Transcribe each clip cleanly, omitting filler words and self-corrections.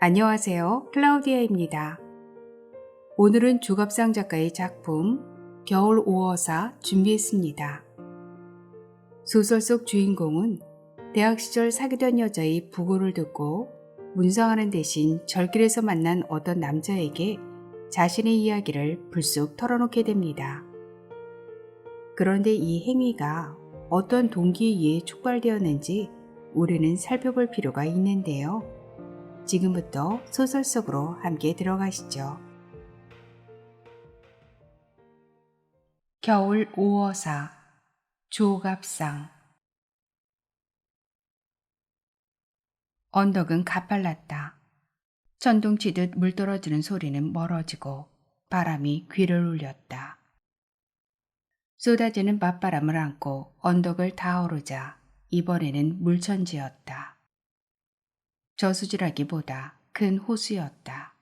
안녕하세요. 클라우디아입니다. 오늘은 주갑상 작가의 작품 겨울 5호사 준비했습니다. 소설 속 주인공은 대학 시절 사귀던 여자의 부고를 듣고 문상하는 대신 절길에서 만난 어떤 남자에게 자신의 이야기를 불쑥 털어놓게 됩니다. 그런데 이 행위가 어떤 동기에 의해 촉발되었는지 우리는 살펴볼 필요가 있는데요. 지금부터 소설 속으로 함께 들어가시죠. 겨울 5호사 조갑상. 언덕은 가팔랐다. 천둥치듯 물 떨어지는 소리는 멀어지고 바람이 귀를 울렸다. 쏟아지는 맞바람을 안고 언덕을 닿아오르자 이번에는 물천지였다. 저수지라기보다 큰 호수였다.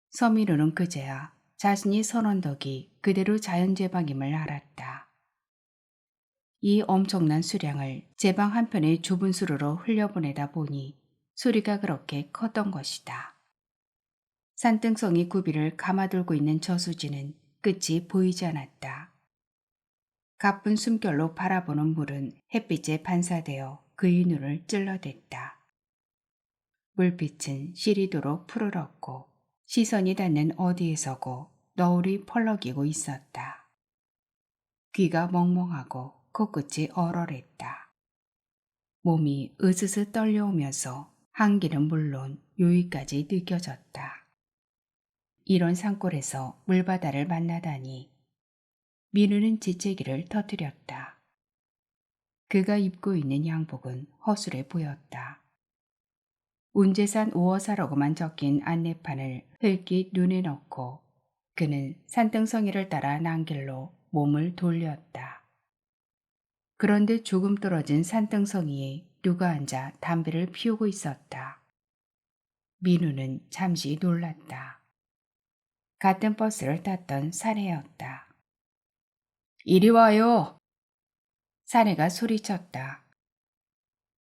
서민우는 그제야 자신이 선 언덕이 그대로 자연제방임을 알았다. 이 엄청난 수량을 제방 한편의 좁은 수로로 흘려보내다 보니 소리가 그렇게 컸던 것이다. 산등성이 구비를 감아들고 있는 저수지는 끝이 보이지 않았다. 가쁜 숨결로 바라보는 물은 햇빛에 반사되어 그의 눈을 찔러댔다. 물빛은 시리도록 푸르렀고 시선이 닿는 어디에서고 너울이 펄럭이고 있었다. 귀가 멍멍하고 코끝이 얼얼했다. 몸이 으스스 떨려오면서 한기는 물론 요의까지 느껴졌다. 이런 산골에서 물바다를 만나다니. 민우는 재채기를 터뜨렸다. 그가 입고 있는 양복은 허술해 보였다. 운제산 5호사라고만 적힌 안내판을 흘낏 눈에 넣고 그는 산등성이를 따라 난길로 몸을 돌렸다. 그런데 조금 떨어진 산등성이에 누가 앉아 담배를 피우고 있었다. 민우는 잠시 놀랐다. 같은 버스를 탔던 사내였다. 이리 와요. 사내가 소리쳤다.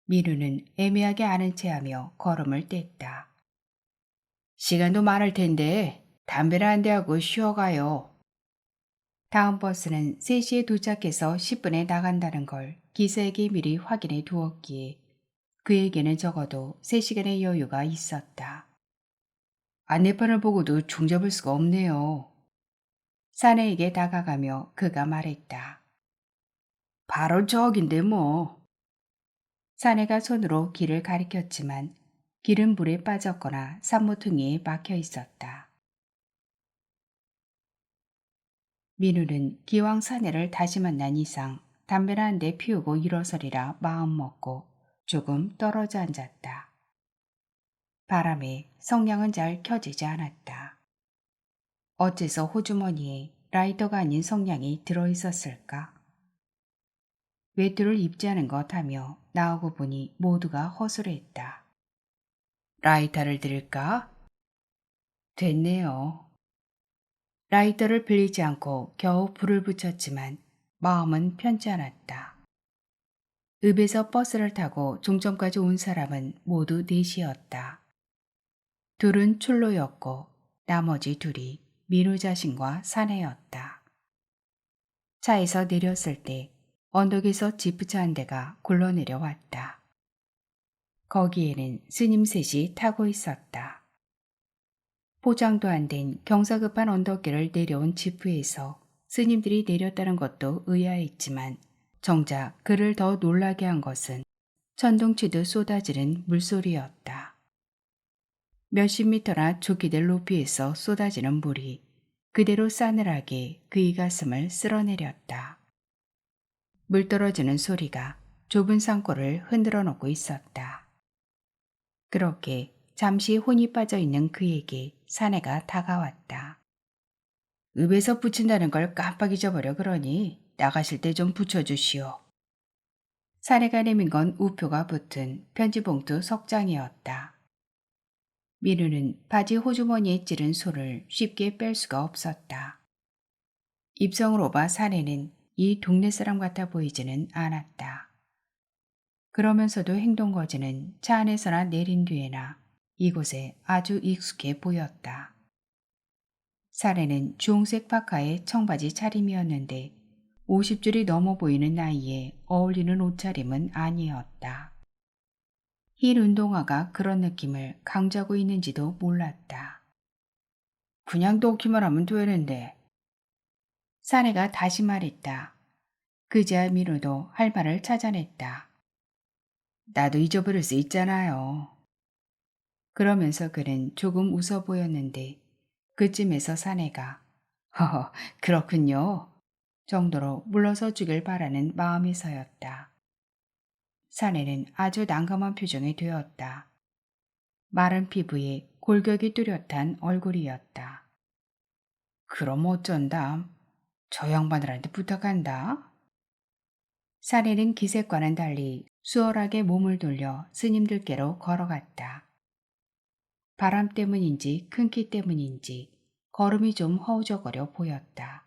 민우는 애매하게 아는 체하며 걸음을 뗐다. 시간도 많을 텐데 담배를 한 대 하고 쉬어가요. 다음 버스는 3시에 도착해서 10분에 나간다는 걸 기사에게 미리 확인해 두었기에 그에게는 적어도 3시간의 여유가 있었다. 안내판을 보고도 종잡을 수가 없네요. 사내에게 다가가며 그가 말했다. 바로 저긴데 뭐. 사내가 손으로 길을 가리켰지만 길은 물에 빠졌거나 산모퉁이에 막혀 있었다. 민우는 기왕 사내를 다시 만난 이상 담배를 한 대 피우고 일어서리라 마음먹고 조금 떨어져 앉았다. 바람에 성냥은 잘 켜지지 않았다. 어째서 호주머니에 라이터가 아닌 성냥이 들어있었을까? 외투를 입지 않은 것 하며 나오고 보니 모두가 허술했다. 라이터를 드릴까? 됐네요. 라이터를 빌리지 않고 겨우 불을 붙였지만 마음은 편치 않았다. 읍에서 버스를 타고 종점까지 온 사람은 모두 넷이었다. 둘은 출로였고 나머지 둘이 민우 자신과 사내였다. 차에서 내렸을 때 언덕에서 지프차 한 대가 굴러내려왔다. 거기에는 스님 셋이 타고 있었다. 포장도 안 된 경사급한 언덕길을 내려온 지프에서 스님들이 내렸다는 것도 의아했지만 정작 그를 더 놀라게 한 것은 천둥치듯 쏟아지는 물소리였다. 몇십 미터나 좁기될 높이에서 쏟아지는 물이 그대로 싸늘하게 그의 가슴을 쓸어내렸다. 물 떨어지는 소리가 좁은 산골을 흔들어 놓고 있었다. 그렇게 잠시 혼이 빠져 있는 그에게 사내가 다가왔다. 읍에서 붙인다는 걸 깜빡 잊어버려 그러니 나가실 때 좀 붙여주시오. 사내가 내민 건 우표가 붙은 편지봉투 석 장이었다. 민우는 바지 호주머니에 찌른 손을 쉽게 뺄 수가 없었다. 입성으로 봐 사내는 이 동네 사람 같아 보이지는 않았다. 그러면서도 행동거지는 차 안에서나 내린 뒤에나 이곳에 아주 익숙해 보였다. 사내는 주홍색 파카에 청바지 차림이었는데 50줄이 넘어 보이는 나이에 어울리는 옷차림은 아니었다. 흰 운동화가 그런 느낌을 강조하고 있는지도 몰랐다. 그냥 놓기만 하면 되는데. 사내가 다시 말했다. 그제야 민우도 할 말을 찾아냈다. 나도 잊어버릴 수 있잖아요. 그러면서 그는 조금 웃어 보였는데 그쯤에서 사내가 허허 그렇군요 정도로 물러서 주길 바라는 마음에서였다. 사내는 아주 난감한 표정이 되었다. 마른 피부에 골격이 뚜렷한 얼굴이었다. 그럼 어쩐담? 저 양반들한테 부탁한다. 사내는 기색과는 달리 수월하게 몸을 돌려 스님들께로 걸어갔다. 바람 때문인지 큰 키 때문인지 걸음이 좀 허우적거려 보였다.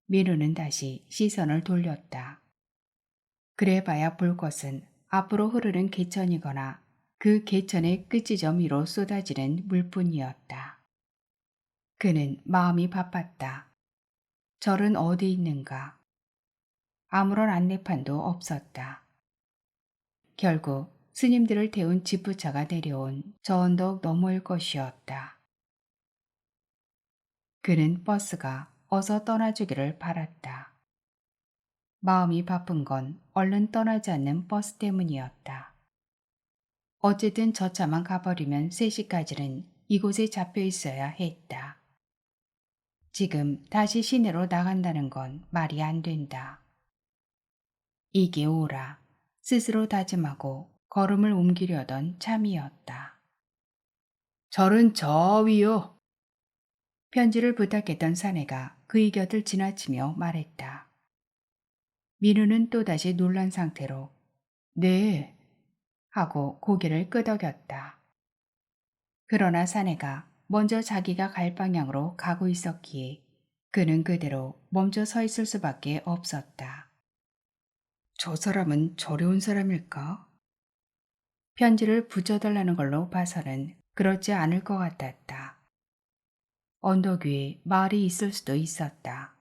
민우는 다시 시선을 돌렸다. 그래봐야 볼 것은 앞으로 흐르는 개천이거나 그 개천의 끝지점 위로 쏟아지는 물뿐이었다. 그는 마음이 바빴다. 절은 어디 있는가? 아무런 안내판도 없었다. 결국 스님들을 태운 지프차가 내려온 저 언덕 너머일 것이었다. 그는 버스가 어서 떠나주기를 바랐다. 마음이 바쁜 건 얼른 떠나지 않는 버스 때문이었다. 어쨌든 저 차만 가버리면 3시까지는 이곳에 잡혀 있어야 했다. 지금 다시 시내로 나간다는 건 말이 안 된다. 이게 오라 스스로 다짐하고 걸음을 옮기려던 참이었다. 절은 저 위요. 편지를 부탁했던 사내가 그의 곁을 지나치며 말했다. 민우는 또다시 놀란 상태로 네 하고 고개를 끄덕였다. 그러나 사내가 먼저 자기가 갈 방향으로 가고 있었기에 그는 그대로 멈춰 서 있을 수밖에 없었다. 저 사람은 저려온 사람일까? 편지를 붙여달라는 걸로 봐서는 그렇지 않을 것 같았다. 언덕 위에 마을이 있을 수도 있었다.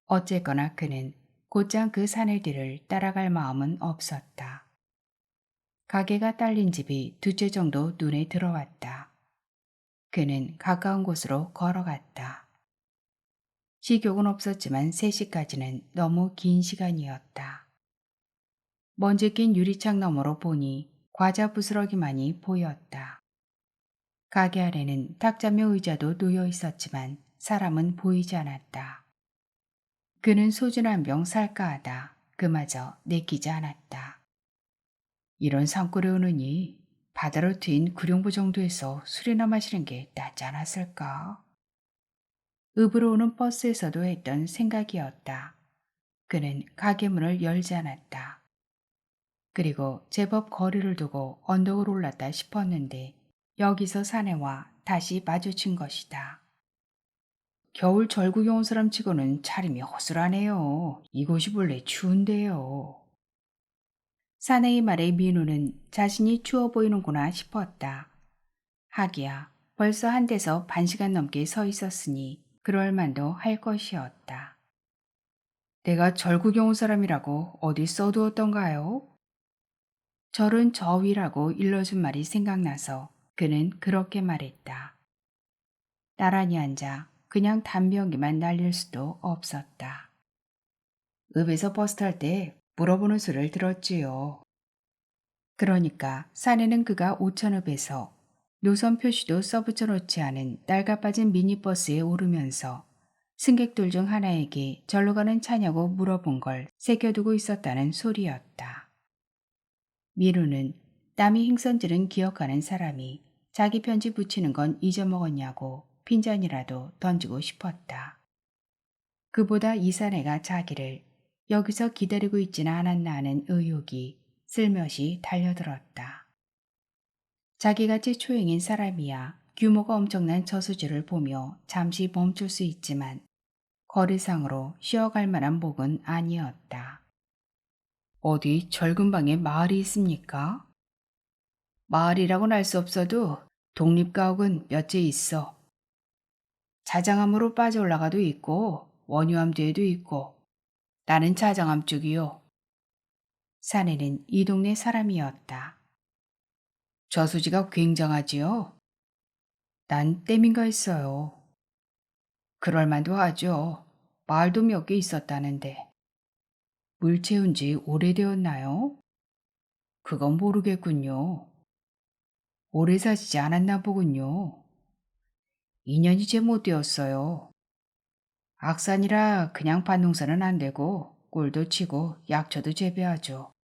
어쨌거나 그는 곧장 그 사내 뒤를 따라갈 마음은 없었다. 가게가 딸린 집이 2채 정도 눈에 들어왔다. 그는 가까운 곳으로 걸어갔다. 식욕은 없었지만 3시까지는 너무 긴 시간이었다. 먼지 낀 유리창 너머로 보니 과자 부스러기만이 보였다. 가게 아래는 탁자며 의자도 놓여 있었지만 사람은 보이지 않았다. 그는 소주 한 병 살까 하다 그마저 내키지 않았다. 이런 산골에 오느니 바다로 튄 구룡부 정도에서 술이나 마시는 게 낫지 않았을까? 읍으로 오는 버스에서도 했던 생각이었다. 그는 가게 문을 열지 않았다. 그리고 제법 거리를 두고 언덕을 올랐다 싶었는데 여기서 사내와 다시 마주친 것이다. 겨울 절구경 온 사람 치고는 차림이 허술하네요. 이곳이 원래 추운데요. 사내의 말에 민우는 자신이 추워 보이는구나 싶었다. 하기야 벌써 한 데서 1시간 넘게 서 있었으니 그럴 만도 할 것이었다. 내가 절구경 온 사람이라고 어디 써두었던가요? 절은 저 위라고 일러준 말이 생각나서 그는 그렇게 말했다. 나란히 앉아 그냥 담배 연기만 날릴 수도 없었다. 읍에서 버스 탈 때 물어보는 소리를 들었지요. 그러니까 사내는 그가 오천읍에서 노선 표시도 써붙여 놓지 않은 낡아빠진 미니버스에 오르면서 승객들 중 하나에게 절로 가는 차냐고 물어본 걸 새겨두고 있었다는 소리였다. 미루는 남이 행선지는 기억하는 사람이 자기 편지 붙이는 건 잊어먹었냐고 핀잔이라도 던지고 싶었다. 그보다 이 사내가 자기를 여기서 기다리고 있지는 않았나 하는 의욕이 슬며시 달려들었다. 자기같이 초행인 사람이야 규모가 엄청난 저수지를 보며 잠시 멈출 수 있지만 거리상으로 쉬어갈 만한 목은 아니었다. 어디 절근방에 마을이 있습니까? 마을이라고는 알 수 없어도 독립가옥은 몇 재 있어. 자장암으로 빠져 올라가도 있고 원유암 뒤에도 있고 나는 자장암 쪽이요. 사내는 이 동네 사람이었다. 저수지가 굉장하지요. 난 댐인가 했어요. 그럴 만도 하죠. 마을도 몇 개 있었다는데. 물 채운 지 오래되었나요? 그건 모르겠군요. 오래 사시지 않았나 보군요. 2년이 채 못 되었어요. 악산이라 그냥 밭농사는 안 되고 꿀도 치고 약초도 재배하죠.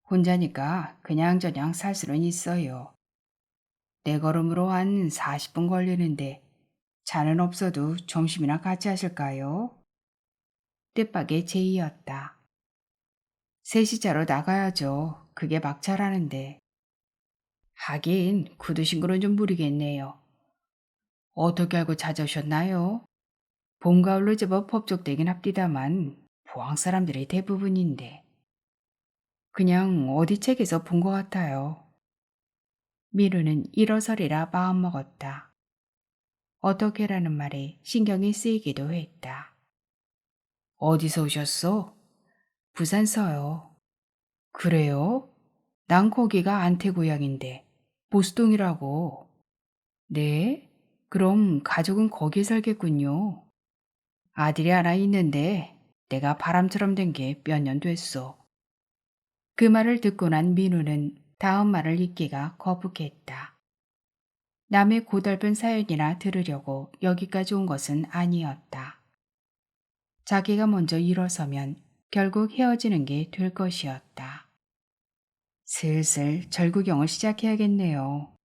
혼자니까 그냥저냥 살 수는 있어요. 내 걸음으로 한 40분 걸리는데 차는 없어도 점심이나 같이 하실까요? 뜻밖의 제의였다. 셋이 자러 나가야죠. 그게 막차라는데. 하긴 굳으신 거는 좀 무리겠네요. 어떻게 알고 찾아오셨나요? 봄, 가을로 제법 법적되긴 합디다만 포항 사람들이 대부분인데. 그냥 어디 책에서 본 것 같아요. 미루는 일어서리라 마음먹었다. 어떻게라는 말에 신경이 쓰이기도 했다. 어디서 오셨어? 부산서요. 그래요? 난 거기가 안태 고향인데 보수동이라고. 네? 그럼 가족은 거기에 살겠군요. 아들이 하나 있는데 내가 바람처럼 된 게 몇 년 됐어. 그 말을 듣고 난 민우는 다음 말을 잇기가 거북했다. 남의 고달픈 사연이나 들으려고 여기까지 온 것은 아니었다. 자기가 먼저 일어서면 결국 헤어지는 게 될 것이었다. 슬슬 절구경을 시작해야겠네요.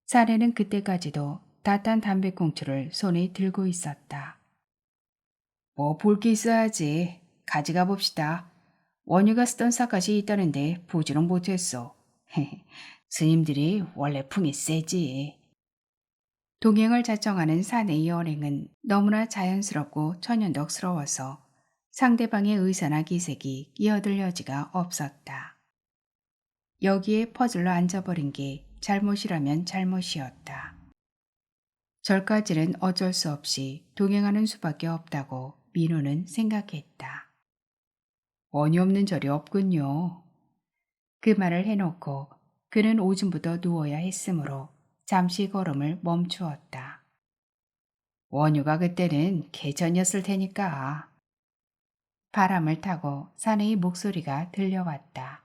사내는 그때까지도 따뜻한 담배꽁초를 손에 들고 있었다. 뭐 볼 게 있어야지. 가져가 봅시다. 원유가 쓰던 삿갓이 있다는데 보지는 못했어. 스님들이 원래 풍이 세지. 동행을 자청하는 사내의 연행은 너무나 자연스럽고 천연덕스러워서 상대방의 의사나 기색이 끼어들 여지가 없었다. 여기에 퍼즐로 앉아버린 게 잘못이라면 잘못이었다. 절까지는 어쩔 수 없이 동행하는 수밖에 없다고 민우는 생각했다. 원이 없는 절이 없군요. 그 말을 해놓고 그는 오줌부터 누워야 했으므로 잠시 걸음을 멈추었다. 원유가 그때는 개천이었을 테니까. 바람을 타고 사내의 목소리가 들려왔다.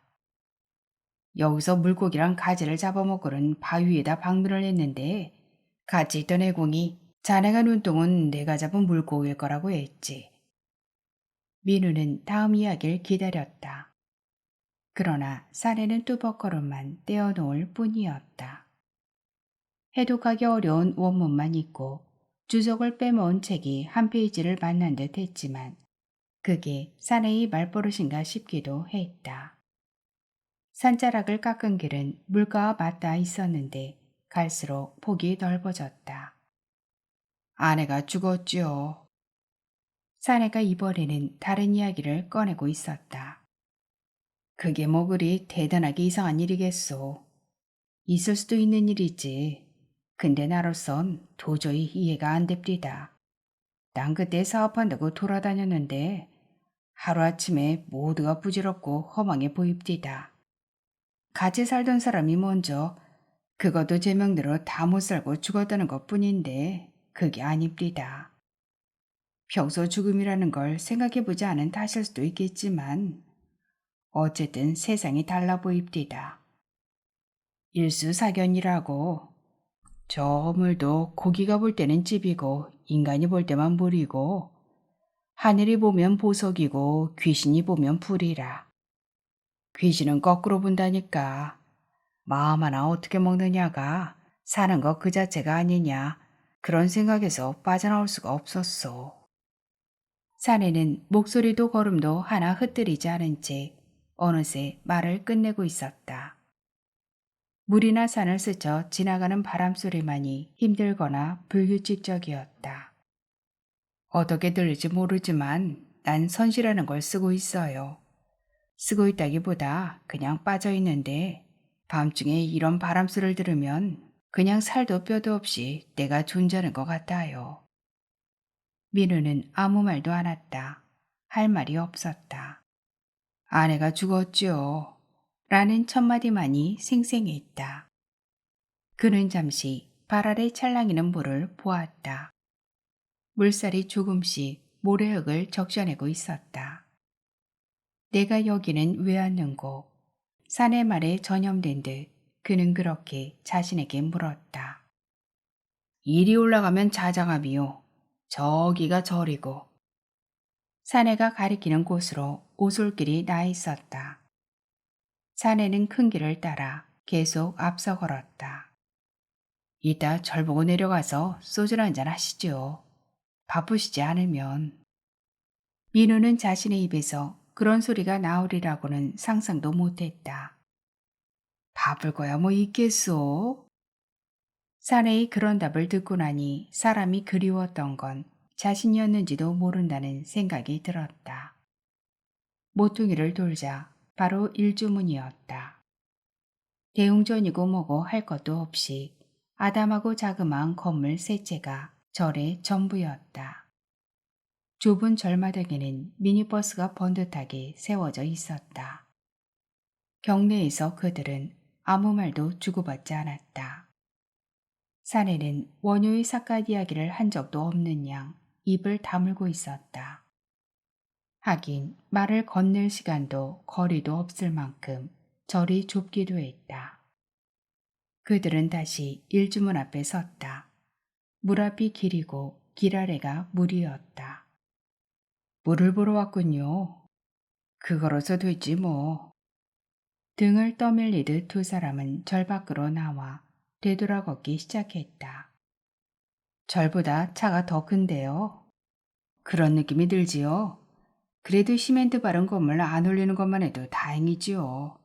여기서 물고기랑 가지를 잡아먹으는 바위에다 방문을 했는데 같이 있던 애공이 자네가 눈동은 내가 잡은 물고기일 거라고 했지. 민우는 다음 이야기를 기다렸다. 그러나 사내는 뚜벅걸음만 떼어놓을 뿐이었다. 해독하기 어려운 원문만 있고 주석을 빼모은 책이 한 페이지를 만난 듯 했지만 그게 사내의 말버릇인가 싶기도 했다. 산자락을 깎은 길은 물가와 맞닿아 있었는데 갈수록 폭이 넓어졌다. 아내가 죽었지요. 사내가 이번에는 다른 이야기를 꺼내고 있었다. 그게 뭐 그리 대단하게 이상한 일이겠소. 있을 수도 있는 일이지. 근데 나로선 도저히 이해가 안 됩디다. 난 그때 사업한다고 돌아다녔는데 하루아침에 모두가 부질없고 허망해 보입디다. 같이 살던 사람이 먼저 그것도 제 명대로 다 못 살고 죽었다는 것뿐인데 그게 아닙디다. 평소 죽음이라는 걸 생각해보지 않은 탓일 수도 있겠지만 어쨌든 세상이 달라 보입디다. 일수사견이라고. 저 물도 고기가 볼 때는 찝이고 인간이 볼 때만 물이고 하늘이 보면 보석이고 귀신이 보면 불이라. 귀신은 거꾸로 본다니까. 마음 하나 어떻게 먹느냐가 사는 것 그 자체가 아니냐. 그런 생각에서 빠져나올 수가 없었소. 사내는 목소리도 걸음도 하나 흩뜨리지 않은 채 어느새 말을 끝내고 있었다. 물이나 산을 스쳐 지나가는 바람소리만이 힘들거나 불규칙적이었다. 어떻게 들릴지 모르지만 난 선시라는 걸 쓰고 있어요. 쓰고 있다기보다 그냥 빠져 있는데 밤중에 이런 바람소리를 들으면 그냥 살도 뼈도 없이 내가 존재하는 것 같아요. 민우는 아무 말도 안 했다. 할 말이 없었다. 아내가 죽었지요. 라는 첫마디만이 생생했다. 그는 잠시 발 아래 찰랑이는 물을 보았다. 물살이 조금씩 모래흙을 적셔내고 있었다. 내가 여기는 왜 왔는고? 사내 말에 전염된 듯 그는 그렇게 자신에게 물었다. 이리 올라가면 자장암이요. 저기가 절이고. 사내가 가리키는 곳으로 오솔길이 나 있었다. 사내는 큰 길을 따라 계속 앞서 걸었다. 이따 절 보고 내려가서 소주 한잔 하시죠. 바쁘시지 않으면. 민우는 자신의 입에서 그런 소리가 나오리라고는 상상도 못했다. 바쁠 거야 뭐 있겠소? 사내의 그런 답을 듣고 나니 사람이 그리웠던 건 자신이었는지도 모른다는 생각이 들었다. 모퉁이를 돌자 바로 일주문이었다. 대웅전이고 뭐고 할 것도 없이 아담하고 자그마한 건물 세 채가 절의 전부였다. 좁은 절마당에는 미니버스가 번듯하게 세워져 있었다. 경내에서 그들은 아무 말도 주고받지 않았다. 사내는 원효의 삿갓 이야기를 한 적도 없는 양 입을 다물고 있었다. 하긴 말을 건넬 시간도 거리도 없을 만큼 절이 좁기도 했다. 그들은 다시 일주문 앞에 섰다. 물 앞이 길이고 길 아래가 물이었다. 물을 보러 왔군요. 그거로서 되지 뭐. 등을 떠밀리듯 두 사람은 절 밖으로 나와 되돌아 걷기 시작했다. 절보다 차가 더 큰데요. 그런 느낌이 들지요. 그래도 시멘트 바른 건물 안 올리는 것만 해도 다행이지요.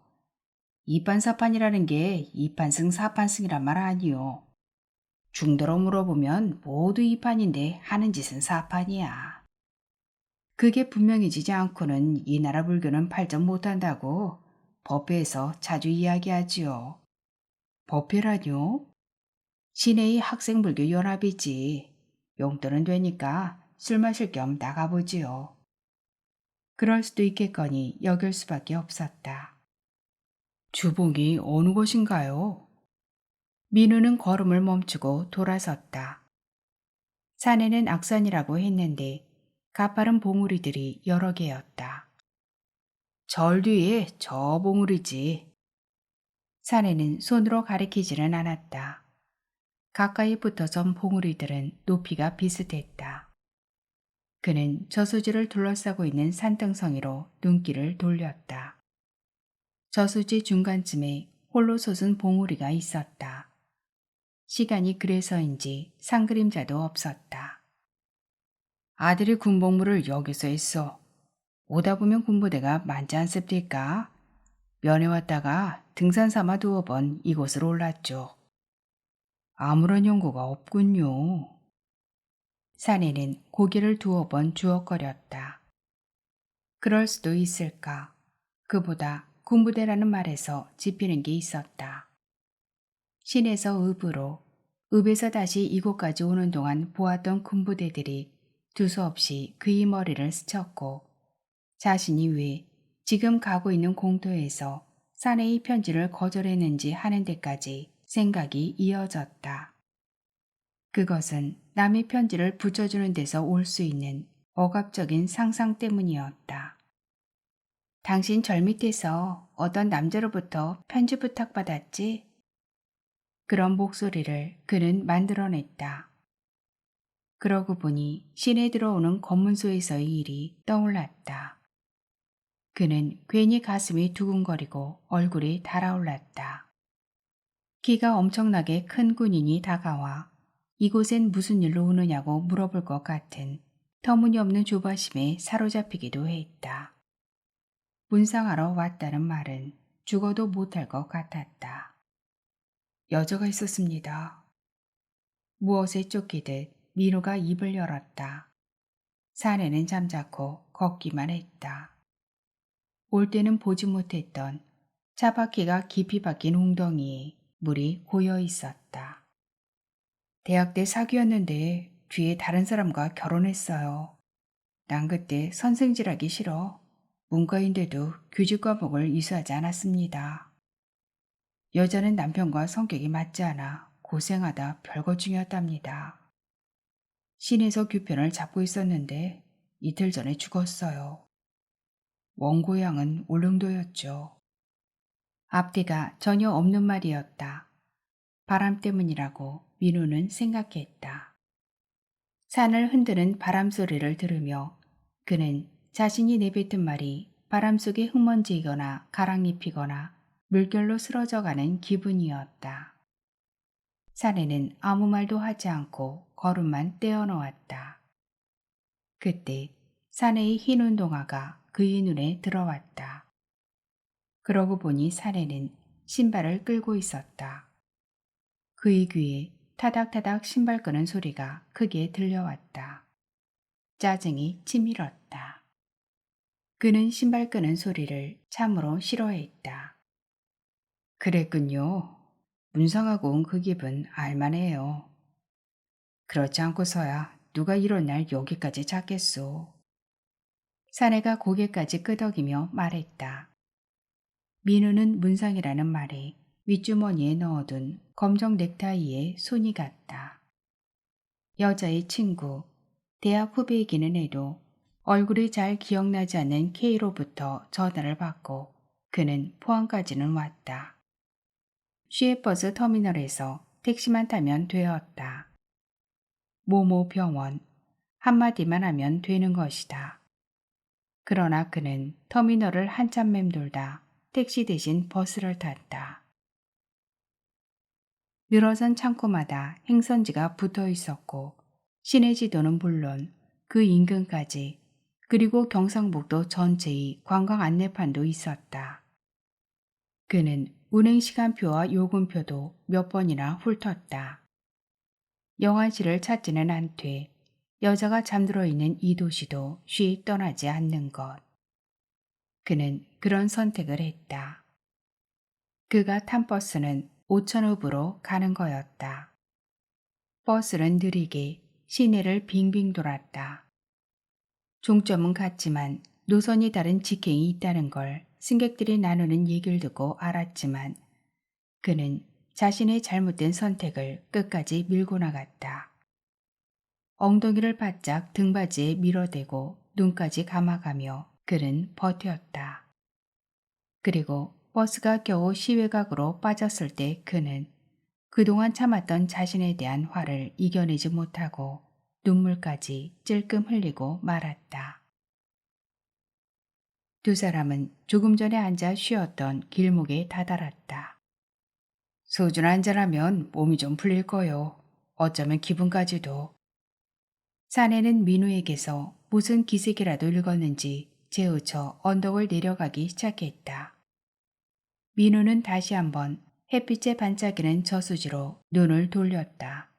이판사판이라는 게 이판승 사판승이란 말 아니요. 중도로 물어보면 모두 이판인데 하는 짓은 사판이야. 그게 분명해지지 않고는 이 나라 불교는 발전 못한다고 법회에서 자주 이야기하지요. 법회라뇨? 시내의 학생불교 연합이지. 용돈은 되니까 술 마실 겸 나가보지요. 그럴 수도 있겠거니 여길 수밖에 없었다. 주봉이 어느 곳인가요? 민우는 걸음을 멈추고 돌아섰다. 산에는 악산이라고 했는데 가파른 봉우리들이 여러 개였다. 절 뒤에 저 봉우리지. 산에는 손으로 가리키지는 않았다. 가까이 붙어선 봉우리들은 높이가 비슷했다. 그는 저수지를 둘러싸고 있는 산등성이로 눈길을 돌렸다. 저수지 중간쯤에 홀로 솟은 봉우리가 있었다. 시간이 그래서인지 상그림자도 없었다. 아들이 군복무를 여기서 했어. 오다 보면 군부대가 많지 않습니까? 면회 왔다가 등산 삼아 두어 번 이곳으로 올랐죠. 아무런 연고가 없군요. 사내는 고개를 두어 번 주걱거렸다. 그럴 수도 있을까. 그보다 군부대라는 말에서 짚히는 게 있었다. 신에서 읍으로, 읍에서 다시 이곳까지 오는 동안 보았던 군부대들이 두서없이 그의 머리를 스쳤고 자신이 왜 지금 가고 있는 공터에서 사내의 편지를 거절했는지 하는 데까지 생각이 이어졌다. 그것은 남의 편지를 붙여주는 데서 올 수 있는 억압적인 상상 때문이었다. 당신 절 밑에서 어떤 남자로부터 편지 부탁받았지? 그런 목소리를 그는 만들어냈다. 그러고 보니 시내 들어오는 검문소에서의 일이 떠올랐다. 그는 괜히 가슴이 두근거리고 얼굴이 달아올랐다. 키가 엄청나게 큰 군인이 다가와 이곳엔 무슨 일로 오느냐고 물어볼 것 같은 터무니없는 조바심에 사로잡히기도 했다. 문상하러 왔다는 말은 죽어도 못할 것 같았다. 여자가 있었습니다. 무엇에 쫓기듯 민호가 입을 열었다. 사내는 잠자코 걷기만 했다. 올 때는 보지 못했던 차바퀴가 깊이 박힌 웅덩이에 물이 고여 있었다. 대학 때 사귀었는데 뒤에 다른 사람과 결혼했어요. 난 그때 선생질하기 싫어. 문과인데도 교직 과목을 이수하지 않았습니다. 여자는 남편과 성격이 맞지 않아 고생하다 별거 중이었답니다. 시내에서 교편을 잡고 있었는데 이틀 전에 죽었어요. 원고향은 울릉도였죠. 앞뒤가 전혀 없는 말이었다. 바람 때문이라고 민우는 생각했다. 산을 흔드는 바람 소리를 들으며 그는 자신이 내뱉은 말이 바람 속에 흙먼지이거나 가랑잎이거나 물결로 쓰러져가는 기분이었다. 사내는 아무 말도 하지 않고 걸음만 떼어놓았다. 그때 사내의 흰 운동화가 그의 눈에 들어왔다. 그러고 보니 사내는 신발을 끌고 있었다. 그의 귀에 타닥타닥 신발 끄는 소리가 크게 들려왔다. 짜증이 치밀었다. 그는 신발 끄는 소리를 참으로 싫어했다. 그랬군요. 문상하고 온 그 기분 알만해요. 그렇지 않고서야 누가 이런 날 여기까지 찾겠소. 사내가 고개까지 끄덕이며 말했다. 민우는 문상이라는 말에 윗주머니에 넣어둔 검정 넥타이에 손이 갔다. 여자의 친구, 대학 후배이기는 해도 얼굴이 잘 기억나지 않는 K로부터 전화를 받고 그는 포항까지는 왔다. 시외버스 터미널에서 택시만 타면 되었다. 모모 병원, 한마디만 하면 되는 것이다. 그러나 그는 터미널을 한참 맴돌다 택시 대신 버스를 탔다. 늘어선 창고마다 행선지가 붙어 있었고 시내 지도는 물론 그 인근까지 그리고 경상북도 전체의 관광 안내판도 있었다. 그는 운행시간표와 요금표도 몇 번이나 훑었다. 영안실을 찾지는 않되 여자가 잠들어 있는 이 도시도 쉬 떠나지 않는 것. 그는 그런 선택을 했다. 그가 탄 버스는 오천읍으로 가는 거였다. 버스는 느리게 시내를 빙빙 돌았다. 종점은 같지만 노선이 다른 직행이 있다는 걸 승객들이 나누는 얘기를 듣고 알았지만 그는 자신의 잘못된 선택을 끝까지 밀고 나갔다. 엉덩이를 바짝 등받이에 밀어대고 눈까지 감아가며 그는 버텼다. 그리고 버스가 겨우 시외각으로 빠졌을 때 그는 그동안 참았던 자신에 대한 화를 이겨내지 못하고 눈물까지 찔끔 흘리고 말았다. 두 사람은 조금 전에 앉아 쉬었던 길목에 다다랐다. 소주나 한잔하면 몸이 좀 풀릴 거요. 어쩌면 기분까지도. 사내는 민우에게서 무슨 기색이라도 읽었는지 재우쳐 언덕을 내려가기 시작했다. 민우는 다시 한번 햇빛에 반짝이는 저수지로 눈을 돌렸다.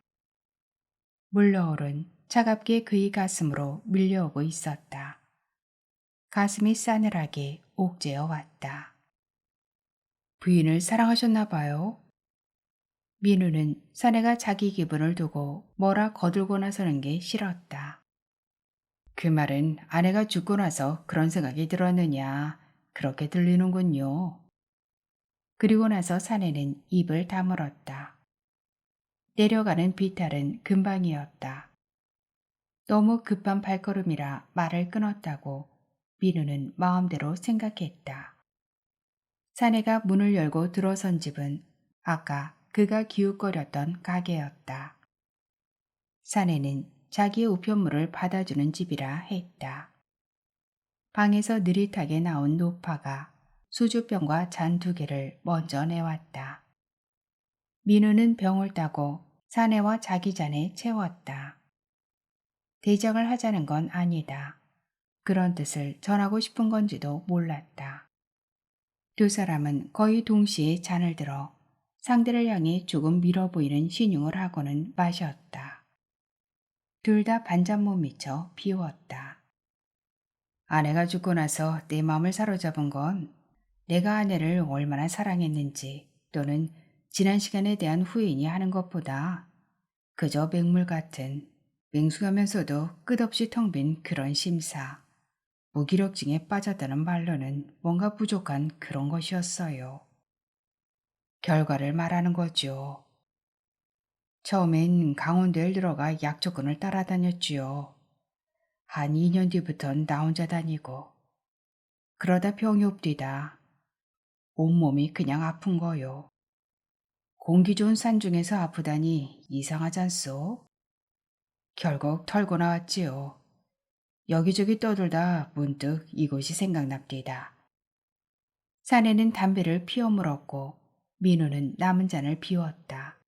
물러오른 차갑게 그의 가슴으로 밀려오고 있었다. 가슴이 싸늘하게 옥죄어 왔다. 부인을 사랑하셨나 봐요. 민우는 사내가 자기 기분을 두고 뭐라 거들고 나서는 게 싫었다. 그 말은 아내가 죽고 나서 그런 생각이 들었느냐 그렇게 들리는군요. 그리고 나서 사내는 입을 다물었다. 내려가는 비탈은 금방이었다. 너무 급한 발걸음이라 말을 끊었다고 민우는 마음대로 생각했다. 사내가 문을 열고 들어선 집은 아까 그가 기웃거렸던 가게였다. 사내는 자기의 우편물을 받아주는 집이라 했다. 방에서 느릿하게 나온 노파가 수주병과 잔 2개를 먼저 내왔다. 민우는 병을 따고 사내와 자기 잔에 채웠다. 대장을 하자는 건 아니다. 그런 뜻을 전하고 싶은 건지도 몰랐다. 두 사람은 거의 동시에 잔을 들어 상대를 향해 조금 밀어 보이는 신용을 하고는 마셨다. 둘 다 반잔 못 미쳐 비웠다. 아내가 죽고 나서 내 마음을 사로잡은 건 내가 아내를 얼마나 사랑했는지 또는 지난 시간에 대한 후인이 하는 것보다 그저 맹물 같은 맹숭하면서도 끝없이 텅 빈 그런 심사, 무기력증에 빠졌다는 말로는 뭔가 부족한 그런 것이었어요. 결과를 말하는 거죠. 처음엔 강원도에 들어가 약초꾼을 따라다녔지요. 한 2년 뒤부턴 나 혼자 다니고 그러다 병이 옵디다. 온몸이 그냥 아픈 거요. 공기 좋은 산중에서 아프다니 이상하잖소? 결국 털고 나왔지요. 여기저기 떠돌다 문득 이곳이 생각납디다. 사내는 담배를 피워 물었고 민우는 남은 잔을 비웠다.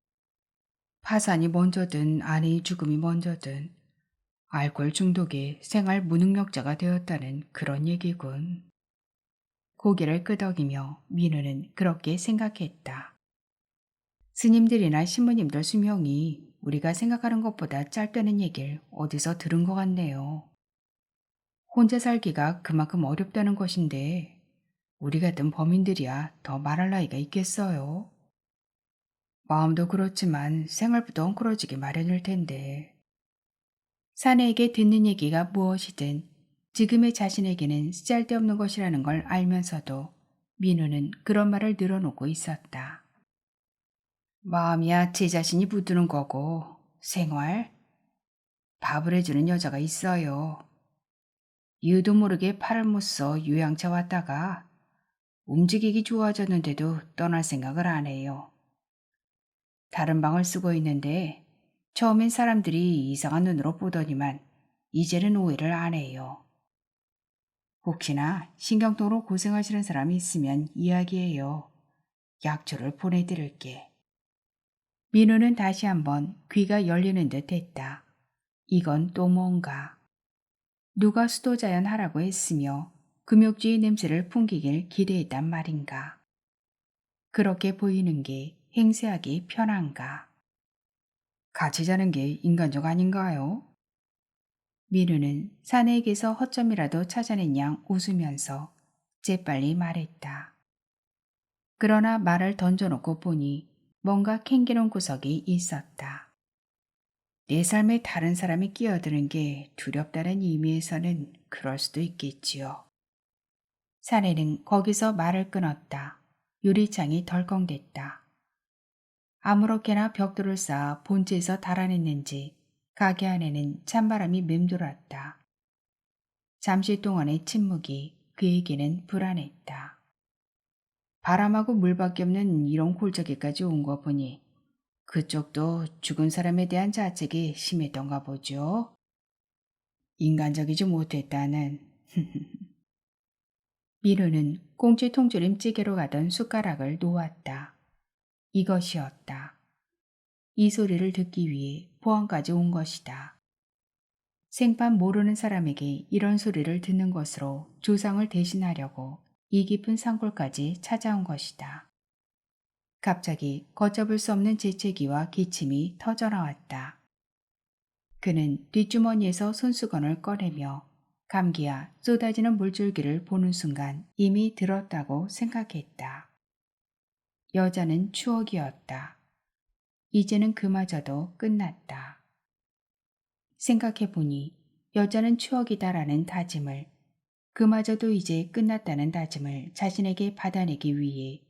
파산이 먼저든 아내의 죽음이 먼저든 알코올 중독에 생활 무능력자가 되었다는 그런 얘기군. 고개를 끄덕이며 민우는 그렇게 생각했다. 스님들이나 신부님들 수명이 우리가 생각하는 것보다 짧다는 얘기를 어디서 들은 것 같네요. 혼자 살기가 그만큼 어렵다는 것인데 우리 같은 범인들이야 더 말할 나이가 있겠어요. 마음도 그렇지만 생활부터 엉클어지기 마련일 텐데. 사내에게 듣는 얘기가 무엇이든 지금의 자신에게는 쓰잘데없는 것이라는 걸 알면서도 민우는 그런 말을 늘어놓고 있었다. 마음이야 제 자신이 붙드는 거고 생활? 밥을 해주는 여자가 있어요. 이유도 모르게 팔을 못 써 요양차 왔다가 움직이기 좋아졌는데도 떠날 생각을 안 해요. 다른 방을 쓰고 있는데 처음엔 사람들이 이상한 눈으로 보더니만 이제는 오해를 안 해요. 혹시나 신경통으로 고생하시는 사람이 있으면 이야기해요. 약초를 보내드릴게. 민우는 다시 한번 귀가 열리는 듯 했다. 이건 또 뭔가. 누가 수도자연하라고 했으며 금욕주의 냄새를 풍기길 기대했단 말인가. 그렇게 보이는 게 행세하기 편한가. 같이 자는 게 인간적 아닌가요? 민우는 사내에게서 허점이라도 찾아낸 양 웃으면서 재빨리 말했다. 그러나 말을 던져놓고 보니 뭔가 캥기는 구석이 있었다. 내 삶에 다른 사람이 끼어드는 게 두렵다는 의미에서는 그럴 수도 있겠지요. 사내는 거기서 말을 끊었다. 유리창이 덜컹댔다. 아무렇게나 벽돌을 쌓아 본체에서 달아냈는지 가게 안에는 찬바람이 맴돌았다. 잠시 동안의 침묵이 그에게는 불안했다. 바람하고 물밖에 없는 이런 골짜기까지 온 거 보니 그쪽도 죽은 사람에 대한 자책이 심했던가 보죠. 인간적이지 못했다는. 민우는 꽁치 통조림 찌개로 가던 숟가락을 놓았다. 이것이었다. 이 소리를 듣기 위해 포항까지 온 것이다. 생판 모르는 사람에게 이런 소리를 듣는 것으로 조상을 대신하려고 이 깊은 산골까지 찾아온 것이다. 갑자기 걷잡을 수 없는 재채기와 기침이 터져나왔다. 그는 뒷주머니에서 손수건을 꺼내며 감기야 쏟아지는 물줄기를 보는 순간 이미 들었다고 생각했다. 여자는 추억이었다. 이제는 그마저도 끝났다. 생각해보니 여자는 추억이다라는 다짐을, 그마저도 이제 끝났다는 다짐을 자신에게 받아내기 위해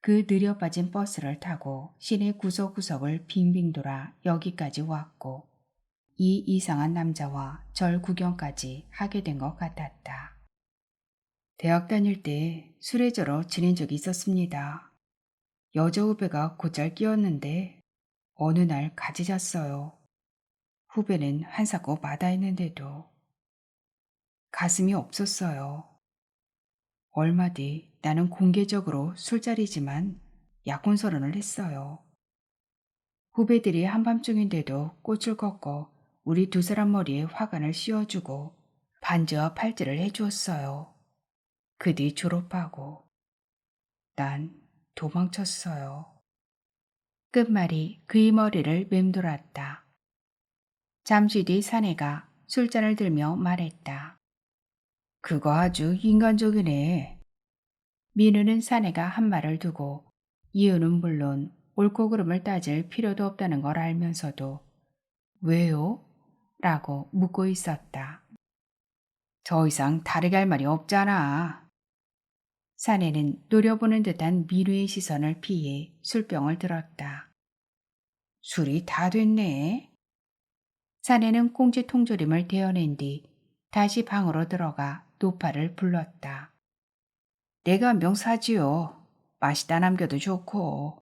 그 느려 빠진 버스를 타고 시내 구석구석을 빙빙 돌아 여기까지 왔고 이 이상한 남자와 절 구경까지 하게 된 것 같았다. 대학 다닐 때 술에 절어 지낸 적이 있었습니다. 여자 후배가 곧잘 끼었는데 어느 날 같이 잤어요. 후배는 한사코 마다했는데도 가슴이 없었어요. 얼마 뒤 나는 공개적으로 술자리지만 약혼 선언을 했어요. 후배들이 한밤중인데도 꽃을 꺾어 우리 두 사람 머리에 화관을 씌워주고 반지와 팔찌를 해주었어요. 그 뒤 졸업하고 난 도망쳤어요. 끝말이 그의 머리를 맴돌았다. 잠시 뒤 사내가 술잔을 들며 말했다. 그거 아주 인간적이네. 민우는 사내가 한 말을 두고 이유는 물론 옳고 그름을 따질 필요도 없다는 걸 알면서도 왜요? 라고 묻고 있었다. 더 이상 다르게 할 말이 없잖아. 사내는 노려보는 듯한 민우의 시선을 피해 술병을 들었다. 술이 다 됐네. 사내는 꽁지 통조림을 데워낸 뒤 다시 방으로 들어가 노파를 불렀다. 내가 한 병 사지요. 맛있다 남겨도 좋고.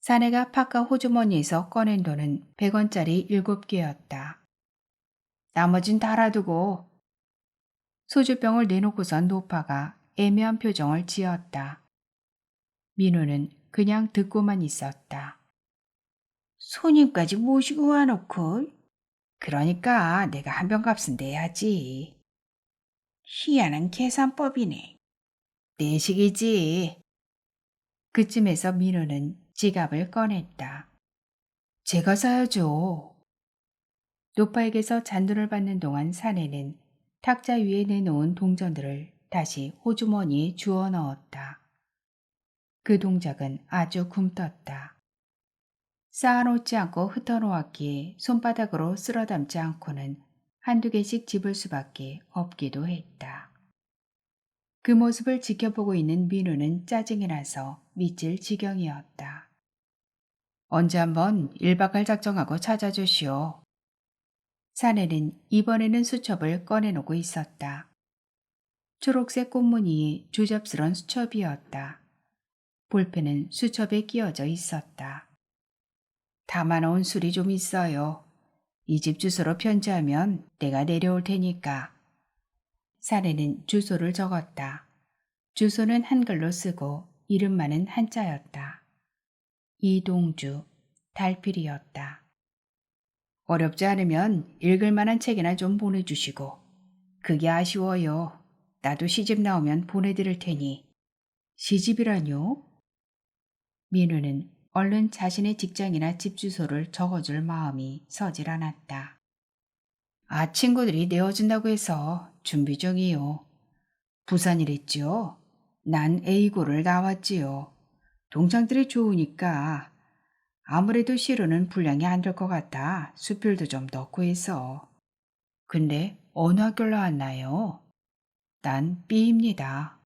사내가 파카 호주머니에서 꺼낸 돈은 100원짜리 7개였다. 나머진 달아두고. 소주병을 내놓고선 노파가 애매한 표정을 지었다. 민우는 그냥 듣고만 있었다. 손님까지 모시고 와놓고. 그러니까 내가 한 병 값은 내야지. 희한한 계산법이네. 내 식이지. 그쯤에서 민우는 지갑을 꺼냈다. 제가 사야죠. 노파에게서 잔돈을 받는 동안 사내는 탁자 위에 내놓은 동전들을 다시 호주머니에 주워 넣었다. 그 동작은 아주 굼떴다. 쌓아놓지 않고 흩어놓았기에 손바닥으로 쓸어담지 않고는 한두 개씩 집을 수밖에 없기도 했다. 그 모습을 지켜보고 있는 민우는 짜증이 나서 미칠 지경이었다. 언제 한번 1박할 작정하고 찾아주시오. 사내는 이번에는 수첩을 꺼내놓고 있었다. 초록색 꽃무늬의 조잡스런 수첩이었다. 볼펜은 수첩에 끼워져 있었다. 담아놓은 술이 좀 있어요. 이 집 주소로 편지하면 내가 내려올 테니까. 사내는 주소를 적었다. 주소는 한글로 쓰고 이름만은 한자였다. 이동주, 달필이었다. 어렵지 않으면 읽을 만한 책이나 좀 보내주시고. 그게 아쉬워요. 나도 시집 나오면 보내드릴 테니. 시집이라뇨? 민우는 얼른 자신의 직장이나 집 주소를 적어줄 마음이 서질 않았다. 아, 친구들이 내어준다고 해서 준비 중이요. 부산이랬지요? 난 A고를 나왔지요. 동창들이 좋으니까 아무래도 시루는 분량이 안 될 것 같아 수필도 좀 넣고 해서. 근데 어느 학교를 나왔나요? 난 B입니다.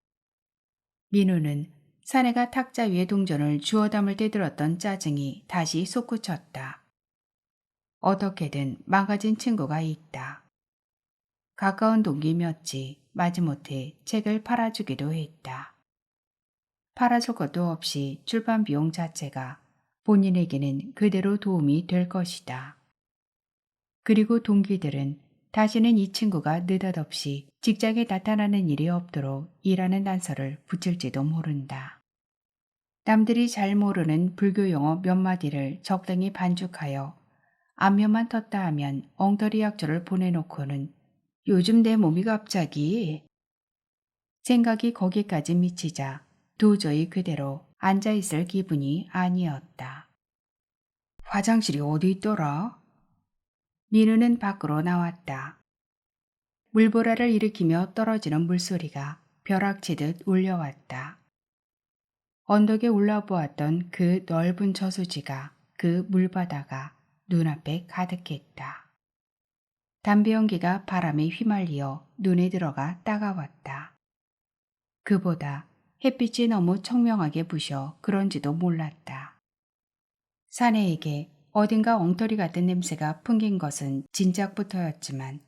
민우는 사내가 탁자 위에 동전을 주워 담을 때 들었던 짜증이 다시 솟구쳤다. 어떻게든 망가진 친구가 있다. 가까운 동기였지 마지못해 책을 팔아주기도 했다. 팔아줄 것도 없이 출판 비용 자체가 본인에게는 그대로 도움이 될 것이다. 그리고 동기들은 다시는 이 친구가 느닷없이 직장에 나타나는 일이 없도록 일하는 단서를 붙일지도 모른다. 남들이 잘 모르는 불교 용어 몇 마디를 적당히 반죽하여 안면만 텄다 하면 엉터리 약조를 보내놓고는 요즘 내 몸이 갑자기 생각이 거기까지 미치자 도저히 그대로 앉아있을 기분이 아니었다. 화장실이 어디 있더라? 민우는 밖으로 나왔다. 물보라를 일으키며 떨어지는 물소리가 벼락치듯 울려왔다. 언덕에 올라보았던 그 넓은 저수지가 그 물바다가 눈앞에 가득했다. 담배 연기가 바람에 휘말리어 눈에 들어가 따가웠다. 그보다 햇빛이 너무 청명하게 부셔 그런지도 몰랐다. 사내에게 어딘가 엉터리 같은 냄새가 풍긴 것은 진작부터였지만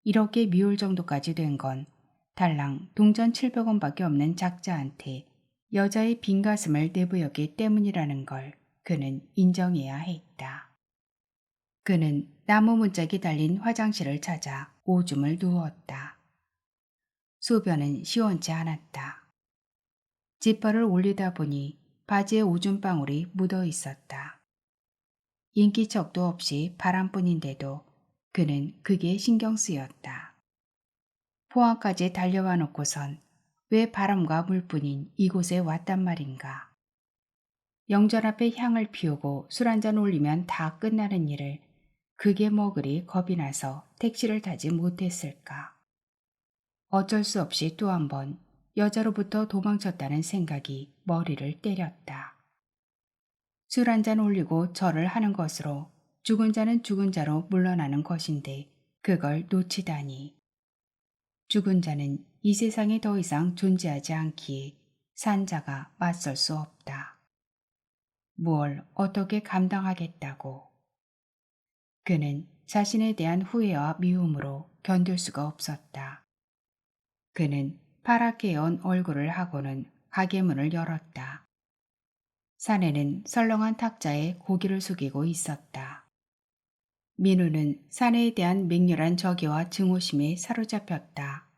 이렇게 미울 정도까지 된 건 달랑 동전 700원밖에 없는 작자한테 여자의 빈 가슴을 내부였기 때문이라는 걸 그는 인정해야 했다. 그는 나무 문짝이 달린 화장실을 찾아 오줌을 누웠다. 소변은 시원치 않았다. 지퍼를 올리다 보니 바지에 오줌방울이 묻어 있었다. 인기척도 없이 바람뿐인데도 그는 그게 신경 쓰였다. 포항까지 달려와 놓고선 왜 바람과 물뿐인 이곳에 왔단 말인가. 영전 앞에 향을 피우고 술 한잔 올리면 다 끝나는 일을 그게 뭐 그리 겁이 나서 택시를 타지 못했을까. 어쩔 수 없이 또 한 번 여자로부터 도망쳤다는 생각이 머리를 때렸다. 술 한 잔 올리고 절을 하는 것으로 죽은 자는 죽은 자로 물러나는 것인데 그걸 놓치다니. 죽은 자는 이 세상에 더 이상 존재하지 않기에 산 자가 맞설 수 없다. 뭘 어떻게 감당하겠다고. 그는 자신에 대한 후회와 미움으로 견딜 수가 없었다. 그는 파랗게 연 얼굴을 하고는 가게 문을 열었다. 사내는 설렁한 탁자에 고개를 숙이고 있었다. 민우는 사내에 대한 맹렬한 적의와 증오심에 사로잡혔다.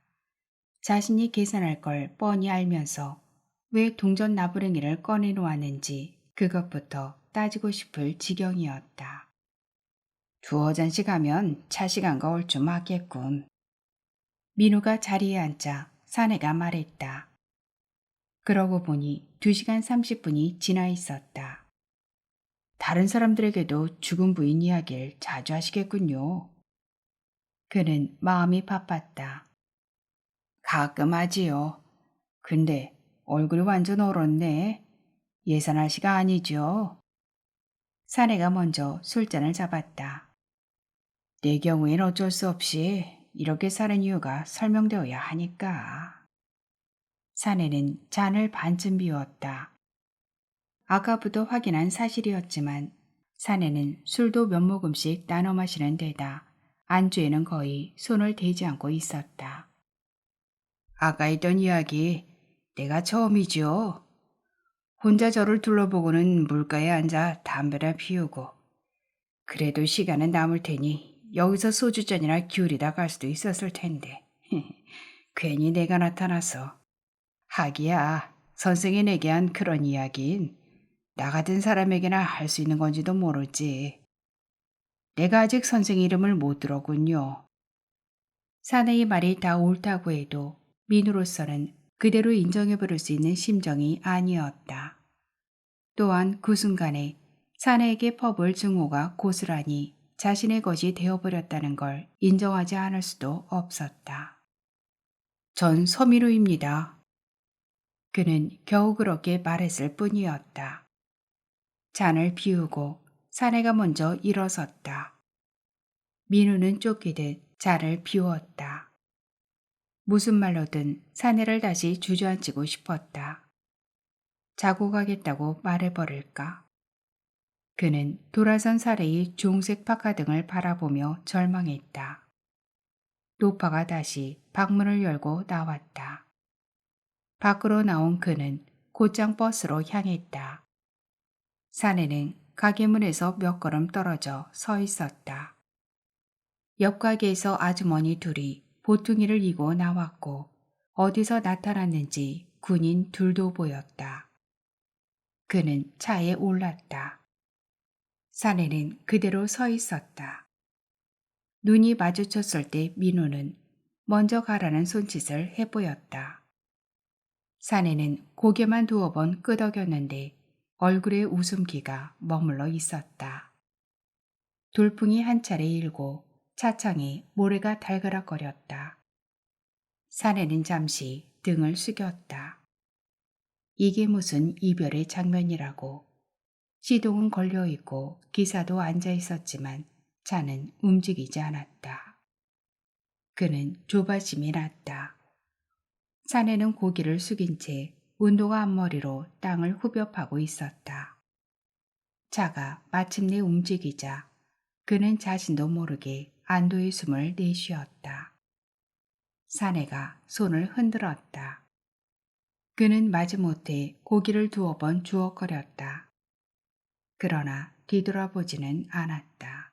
자신이 계산할 걸 뻔히 알면서 왜 동전 나부랭이를 꺼내놓았는지 그것부터 따지고 싶을 지경이었다. 두어 잔씩 하면 차 시간가 얼추 맞겠군. 민우가 자리에 앉자 사내가 말했다. 그러고 보니 2시간 30분이 지나 있었다. 다른 사람들에게도 죽은 부인 이야기를 자주 하시겠군요. 그는 마음이 바빴다. 가끔 하지요. 근데 얼굴이 완전 얼었네. 예산할 시가 아니죠. 사내가 먼저 술잔을 잡았다. 내 경우엔 어쩔 수 없이 이렇게 사는 이유가 설명되어야 하니까. 사내는 잔을 반쯤 비웠다. 아까부터 확인한 사실이었지만 사내는 술도 몇 모금씩 나눠 마시는 데다 안주에는 거의 손을 대지 않고 있었다. 아까 했던 이야기 내가 처음이죠. 혼자 저를 둘러보고는 물가에 앉아 담배를 피우고 그래도 시간은 남을 테니 여기서 소주잔이나 기울이다 갈 수도 있었을 텐데 괜히 내가 나타나서. 하기야 선생이 내게 한 그런 이야기인 나 같은 사람에게나 할 수 있는 건지도 모르지. 내가 아직 선생 이름을 못 들었군요. 사내의 말이 다 옳다고 해도 민우로서는 그대로 인정해 버릴 수 있는 심정이 아니었다. 또한 그 순간에 사내에게 퍼볼 증오가 고스란히 자신의 것이 되어버렸다는 걸 인정하지 않을 수도 없었다. 전 서민우입니다. 그는 겨우 그렇게 말했을 뿐이었다. 잔을 비우고 사내가 먼저 일어섰다. 민우는 쫓기듯 잔을 비웠다. 무슨 말로든 사내를 다시 주저앉히고 싶었다. 자고 가겠다고 말해버릴까? 그는 돌아선 사내의 종색 파카등을 바라보며 절망했다. 노파가 다시 방문을 열고 나왔다. 밖으로 나온 그는 곧장 버스로 향했다. 사내는 가게 문에서 몇 걸음 떨어져 서 있었다. 옆 가게에서 아주머니 둘이 보퉁이를 이고 나왔고 어디서 나타났는지 군인 둘도 보였다. 그는 차에 올랐다. 사내는 그대로 서 있었다. 눈이 마주쳤을 때 민우는 먼저 가라는 손짓을 해보였다. 사내는 고개만 두어 번 끄덕였는데 얼굴에 웃음기가 머물러 있었다. 돌풍이 한 차례 일고 차창에 모래가 달그락거렸다. 사내는 잠시 등을 숙였다. 이게 무슨 이별의 장면이라고. 시동은 걸려있고 기사도 앉아있었지만 차는 움직이지 않았다. 그는 조바심이 났다. 사내는 고개를 숙인 채 운동화 앞머리로 땅을 후벼 파고 있었다. 차가 마침내 움직이자 그는 자신도 모르게 안도의 숨을 내쉬었다. 사내가 손을 흔들었다. 그는 마지못해 고개를 두어 번 주워거렸다. 그러나 뒤돌아보지는 않았다.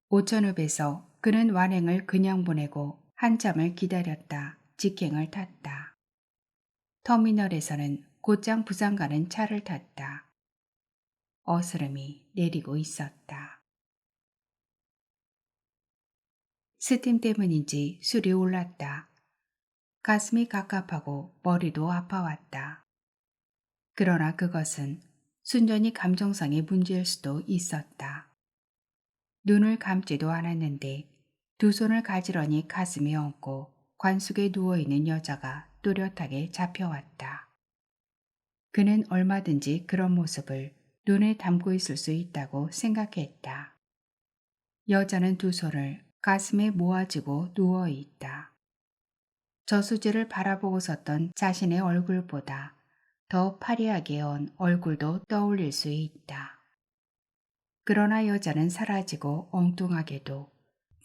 오천읍에서 그는 완행을 그냥 보내고 한참을 기다렸다. 직행을 탔다. 터미널에서는 곧장 부산 가는 차를 탔다. 어스름이 내리고 있었다. 스팀 때문인지 술이 올랐다. 가슴이 갑갑하고 머리도 아파왔다. 그러나 그것은 순전히 감정상의 문제일 수도 있었다. 눈을 감지도 않았는데 두 손을 가지런히 가슴에 얹고 관숙에 누워있는 여자가 또렷하게 잡혀왔다. 그는 얼마든지 그런 모습을 눈에 담고 있을 수 있다고 생각했다. 여자는 두 손을 가슴에 모아지고 누워있다. 저수지를 바라보고 섰던 자신의 얼굴보다 더 파리하게 언 얼굴도 떠올릴 수 있다. 그러나 여자는 사라지고 엉뚱하게도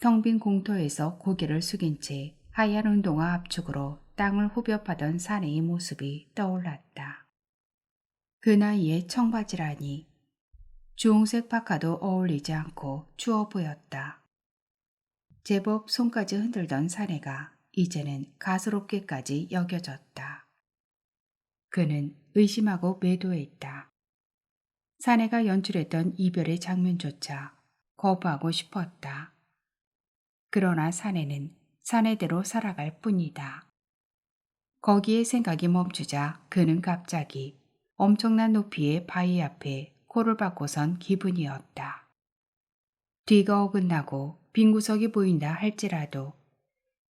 텅 빈 공터에서 고개를 숙인 채 하얀 운동화 압축으로 땅을 후벼 파던 사내의 모습이 떠올랐다. 그 나이에 청바지라니 주홍색 파카도 어울리지 않고 추워 보였다. 제법 손까지 흔들던 사내가 이제는 가소롭게까지 여겨졌다. 그는 의심하고 매도했다. 사내가 연출했던 이별의 장면조차 거부하고 싶었다. 그러나 사내는 사내대로 살아갈 뿐이다. 거기에 생각이 멈추자 그는 갑자기 엄청난 높이의 바위 앞에 코를 박고선 기분이었다. 뒤가 어긋나고 빈 구석이 보인다 할지라도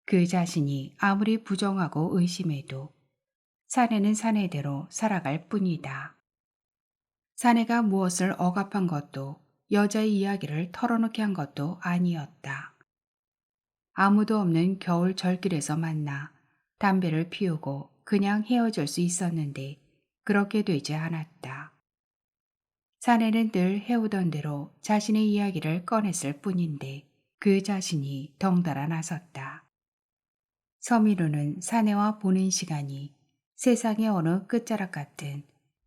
그 자신이 아무리 부정하고 의심해도 사내는 사내대로 살아갈 뿐이다. 사내가 무엇을 억압한 것도 여자의 이야기를 털어놓게 한 것도 아니었다. 아무도 없는 겨울 절길에서 만나 담배를 피우고 그냥 헤어질 수 있었는데 그렇게 되지 않았다. 사내는 늘 해오던 대로 자신의 이야기를 꺼냈을 뿐인데 그 자신이 덩달아 나섰다. 서미루는 사내와 보낸 시간이 세상의 어느 끝자락 같은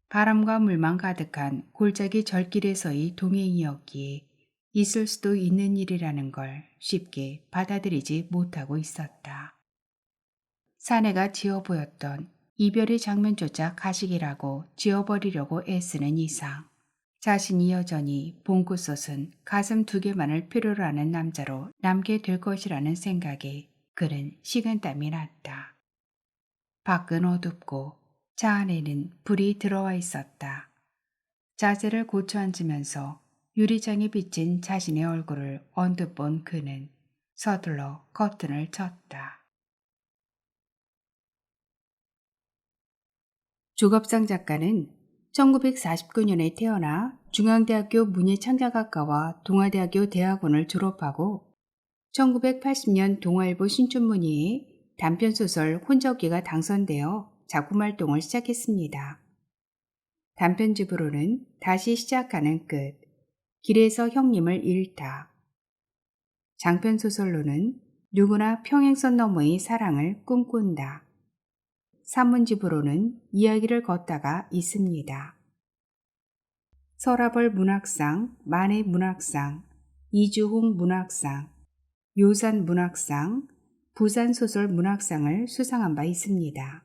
바람과 물만 가득한 골짜기 절길에서의 동행이었기에 있을 수도 있는 일이라는 걸 쉽게 받아들이지 못하고 있었다. 사내가 지어 보였던 이별의 장면조차 가식이라고 지워버리려고 애쓰는 이상 자신이 여전히 봉구 쏟은 가슴 두 개만을 필요로 하는 남자로 남게 될 것이라는 생각에 그는 식은땀이 났다. 밖은 어둡고 차 안에는 불이 들어와 있었다. 자세를 고쳐 앉으면서 유리창에 비친 자신의 얼굴을 언뜻 본 그는 서둘러 커튼을 쳤다. 조갑상 작가는 1949년에 태어나 중앙대학교 문예창작학과와 동아대학교 대학원을 졸업하고 1980년 동아일보 신춘문예에 단편소설 혼적기가 당선되어 작품활동을 시작했습니다. 단편집으로는 다시 시작하는 끝, 길에서 형님을 잃다, 장편소설로는 누구나 평행선 너머의 사랑을 꿈꾼다, 산문집으로는 이야기를 걷다가 있습니다. 서라벌 문학상, 만해 문학상, 이주홍 문학상, 요산 문학상, 부산소설 문학상을 수상한 바 있습니다.